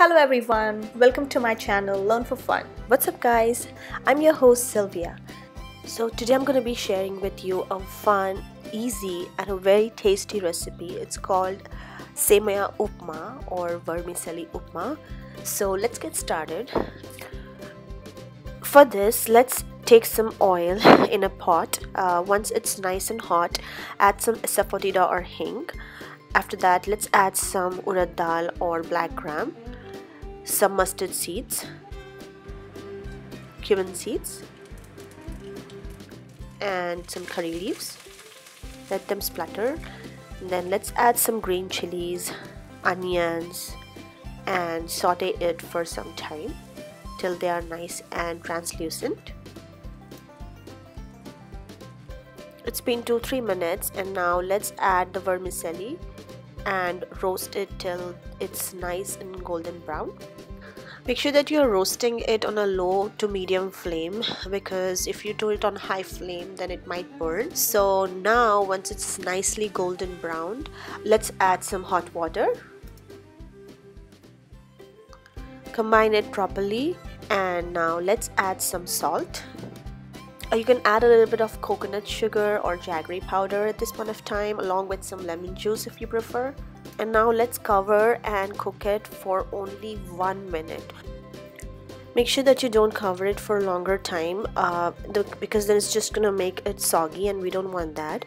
Hello everyone, welcome to my channel Learn for Fun. What's up guys? I'm your host Sylvia. So today I'm going to be sharing with you a fun, easy and a very tasty recipe. It's called Semiya Upma or Vermicelli Upma. So let's get started. For this, let's take some oil in a pot. Once it's nice and hot, add some saffodida or hing. After that, let's add some urad dal or black gram, some mustard seeds, cumin seeds, and some curry leaves. Let them splatter. And then let's add some green chilies, onions, and saute it for some time till they are nice and translucent. It's been 2-3 minutes, and now let's add the vermicelli and roast it till it's nice and golden brown. Make sure that you're roasting it on a low to medium flame, because if you do it on high flame then it might burn. So now once it's nicely golden browned, let's add some hot water, combine it properly, and now let's add some salt. You can add a little bit of coconut sugar or jaggery powder at this point of time, along with some lemon juice if you prefer. And now let's cover and cook it for only 1 minute. Make sure that you don't cover it for a longer time because then it's just gonna make it soggy, and we don't want that.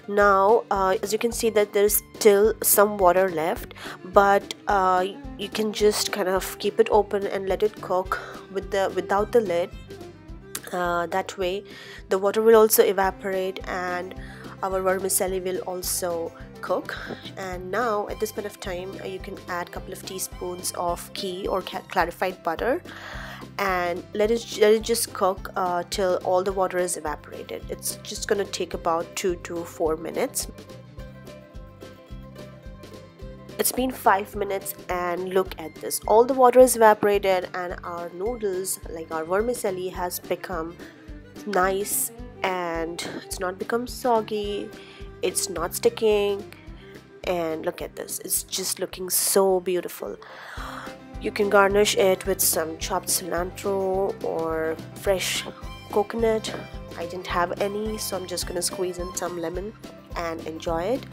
Now as you can see that there's still some water left, but you can just kind of keep it open and let it cook without the lid. That way the water will also evaporate and our vermicelli will also cook. And now at this point of time you can add a couple of teaspoons of ghee or clarified butter and let it just cook till all the water is evaporated. It's just gonna take about 2 to 4 minutes. It's been 5 minutes and look at this. All the water is evaporated and our noodles, like our vermicelli, has become nice and it's not become soggy. It's not sticking, and look at this. It's just looking so beautiful. You can garnish it with some chopped cilantro or fresh coconut. I didn't have any, so I'm just gonna squeeze in some lemon and enjoy it.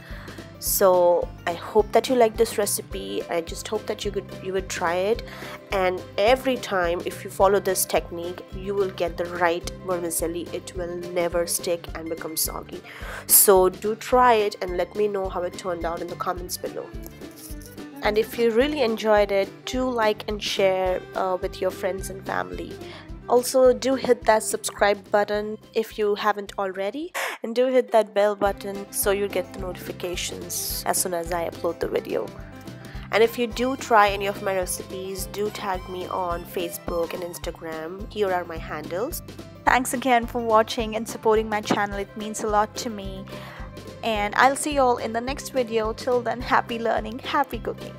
So I hope that you like this recipe. I just hope that you would try it, and every time if you follow this technique you will get the right vermicelli. It will never stick and become soggy. So do try it and let me know how it turned out in the comments below. And if you really enjoyed it, do like and share with your friends and family. Also, do hit that subscribe button if you haven't already, and do hit that bell button so you get the notifications as soon as I upload the video. And if you do try any of my recipes, do tag me on Facebook and Instagram. Here are my handles. Thanks again for watching and supporting my channel. It means a lot to me. And I'll see you all in the next video. Till then, happy learning, happy cooking.